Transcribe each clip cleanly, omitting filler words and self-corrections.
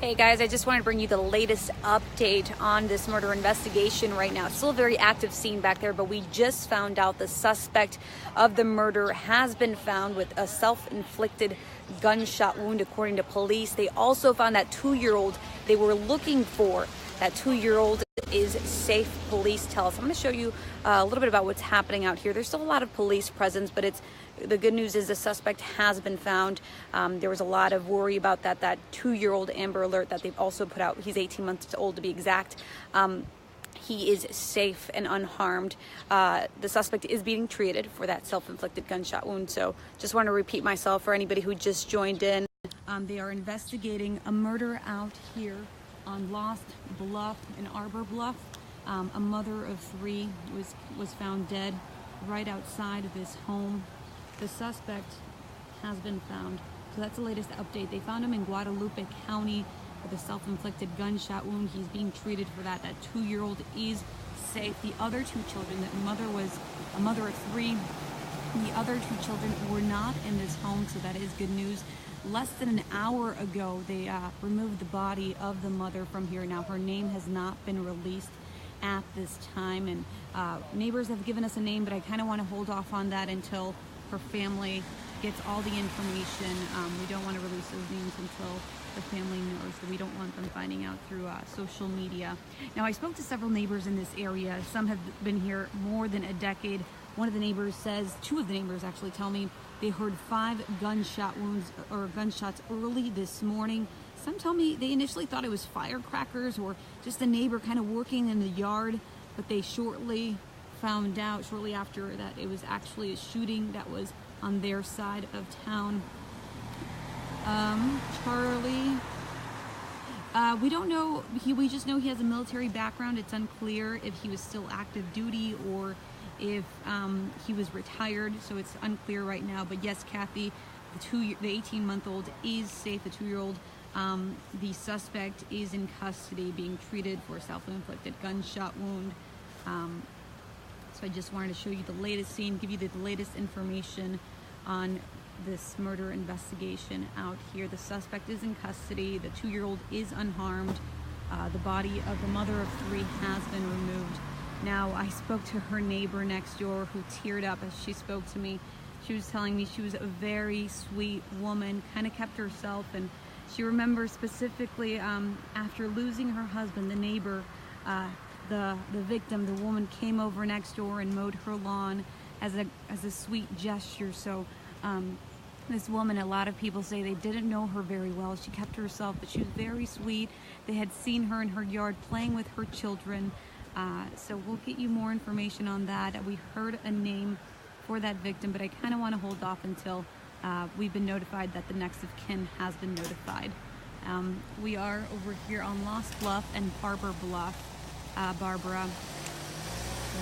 Hey guys, I just wanted to bring you the latest update on this murder investigation right now. It's still a very active scene back there, but we just found out the suspect of the murder has been found with a self-inflicted gunshot wound, according to police. They also found that 2-year-old they were looking for. That 2-year-old is safe, police tell us. I'm going to show you a little bit about what's happening out here. There's still a lot of police presence, but the good news is the suspect has been found. There was a lot of worry about that 2-year-old Amber Alert that they've also put out. He's 18 months old to be exact. He is safe and unharmed. The suspect is being treated for that self-inflicted gunshot wound. So just want to repeat myself for anybody who just joined in. They are investigating a murder out here on Lost Bluff in Arbor Bluff. A mother of 3 was found dead right outside of this home. The suspect has been found. So that's the latest update. They found him in Guadalupe County with a self-inflicted gunshot wound. He's being treated for that. That 2-year-old is safe. The other 2 children, that mother was a mother of 3. The other 2 children were not in this home, so that is good news. Less than an hour ago, they removed the body of the mother from here. Now, her name has not been released at this time, and neighbors have given us a name, but I kind of want to hold off on that until her family gets all the information. We don't want to release those names until the family knows, so we don't want them finding out through social media. Now, I spoke to several neighbors in this area. Some have been here more than a decade. One of the neighbors says, 2 of the neighbors actually tell me they heard 5 gunshot wounds or gunshots early this morning. Some tell me they initially thought it was firecrackers or just a neighbor kind of working in the yard, but they shortly found out, shortly after, that it was actually a shooting that was on their side of town. Charlie, we don't know, we just know he has a military background. It's unclear if he was still active duty or if he was retired, so it's unclear right now. But yes, Kathy, the 18-month-old is safe. The 2-year-old, the suspect is in custody being treated for a self-inflicted gunshot wound. So I just wanted to show you the latest scene, give you the latest information on this murder investigation out here. The suspect is in custody. The 2-year-old is unharmed. The body of the mother of 3 has been removed. Now, I spoke to her neighbor next door who teared up as she spoke to me. She was telling me she was a very sweet woman, kind of kept herself, and she remembers specifically after losing her husband, the neighbor, the victim, the woman came over next door and mowed her lawn as a sweet gesture. So this woman, a lot of people say they didn't know her very well. She kept herself, but she was very sweet. They had seen her in her yard playing with her children. So we'll get you more information on that. We heard a name for that victim, but I kind of want to hold off until we've been notified that the next of kin has been notified. We are over here on Lost Bluff and Arbor Bluff, Barbara. So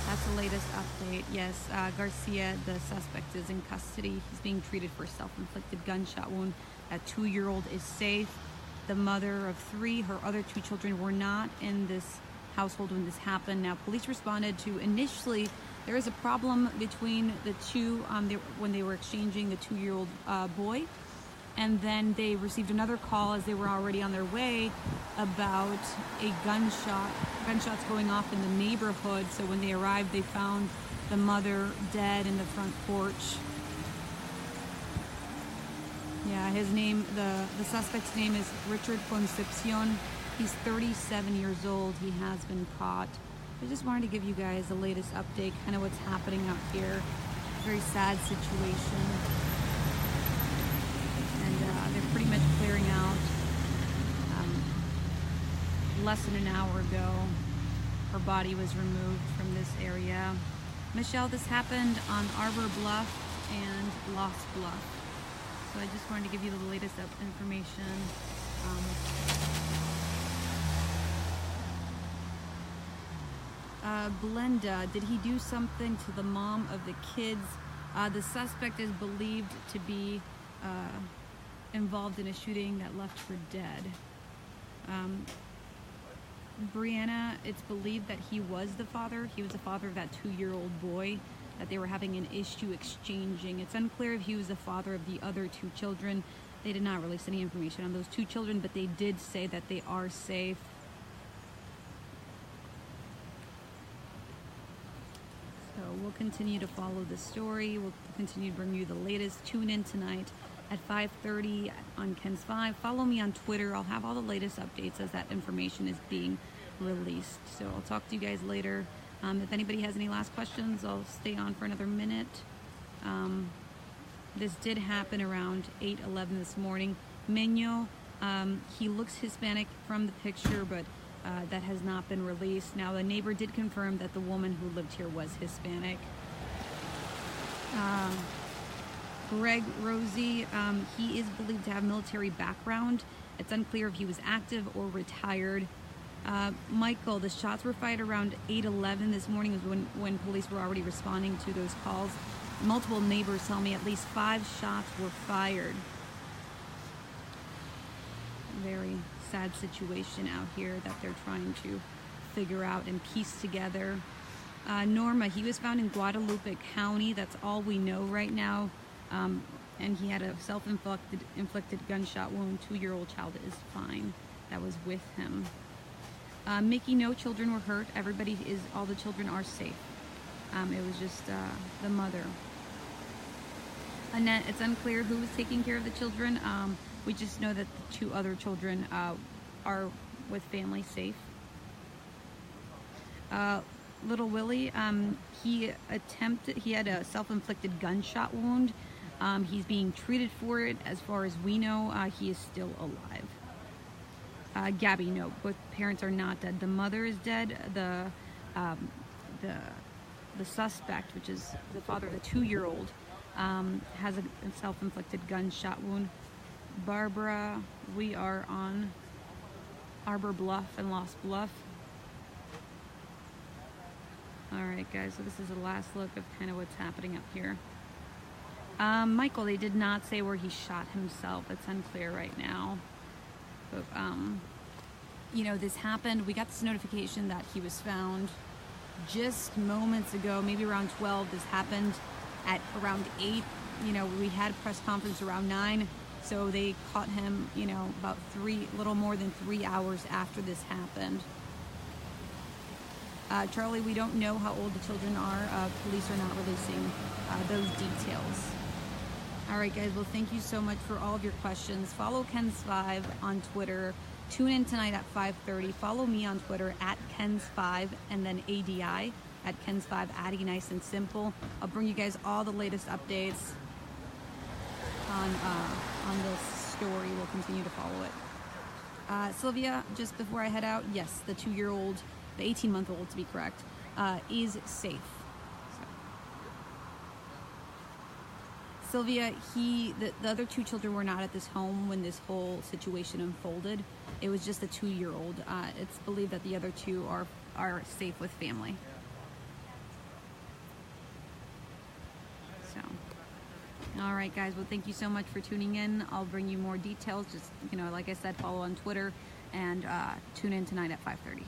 that's the latest update. Yes, Garcia, the suspect, is in custody. He's being treated for a self-inflicted gunshot wound. That 2-year-old is safe. The mother of 3, her other 2 children, were not in this household when this happened. Now, police responded to, initially, there is a problem between the 2 when they were exchanging the 2-year-old boy, and then they received another call as they were already on their way about a gunshots going off in the neighborhood. So when they arrived, they found the mother dead in the front porch. Yeah, his name, the suspect's name is Richard Concepcion. He's 37 years old. He has been caught. I just wanted to give you guys the latest update, kind of what's happening out here. Very sad situation. And they're pretty much clearing out. Less than an hour ago, her body was removed from this area. Michelle, this happened on Arbor Bluff and Lost Bluff. So I just wanted to give you the latest information. Blenda, did he do something to the mom of the kids? The suspect is believed to be involved in a shooting that left her dead. Brianna, it's believed that he was the father. He was the father of that 2-year-old boy that they were having an issue exchanging. It's unclear if he was the father of the other 2 children. They did not release any information on those 2 children, but they did say that they are safe. So we'll continue to follow this story. We'll continue to bring you the latest. Tune in tonight at 5:30 on Ken's 5. Follow me on Twitter. I'll have all the latest updates as that information is being released. So I'll talk to you guys later. If anybody has any last questions, I'll stay on for another minute. This did happen around 8:11 this morning. Meño, he looks Hispanic from the picture, but that has not been released. Now, the neighbor did confirm that the woman who lived here was Hispanic. Greg Rosie, he is believed to have military background. It's unclear if he was active or retired. Michael, the shots were fired around 8:11 this morning, was when police were already responding to those calls. Multiple neighbors tell me at least 5 shots were fired. Very sad situation out here that they're trying to figure out and piece together. Norma, he was found in Guadalupe County. That's all we know right now. And he had a self-inflicted gunshot wound. 2-year-old child is fine. That was with him. Mickey, no children were hurt. All the children are safe. It was just the mother. Annette, it's unclear who was taking care of the children. We just know that the 2 other children are with family safe. Little Willie, he had a self-inflicted gunshot wound. He's being treated for it. As far as we know, he is still alive. Gabby, no, both parents are not dead. The mother is dead. The suspect, which is the father of the 2-year-old, has a self-inflicted gunshot wound. Barbara, we are on Arbor Bluff and Lost Bluff. All right, guys, so this is the last look of kind of what's happening up here. Michael, they did not say where he shot himself. It's unclear right now. But, this happened. We got this notification that he was found just moments ago, maybe around 12. This happened at around 8. We had a press conference around 9. So they caught him, about little more than 3 hours after this happened. Charlie, we don't know how old the children are. Police are not releasing those details. All right, guys. Well, thank you so much for all of your questions. Follow Ken's 5 on Twitter. Tune in tonight at 5:30. Follow me on Twitter at Ken's 5 and then ADI at Ken's 5, Addie Nice and Simple. I'll bring you guys all the latest updates on this story. We'll continue to follow it. Sylvia, just before I head out, yes, the 2-year-old, the 18-month-old to be correct, is safe. So. Sylvia, the other 2 children were not at this home when this whole situation unfolded. It was just the 2-year-old. It's believed that the other 2 are safe with family. So, all right, guys. Well, thank you so much for tuning in. I'll bring you more details. Just, like I said, follow on Twitter and tune in tonight at 5:30.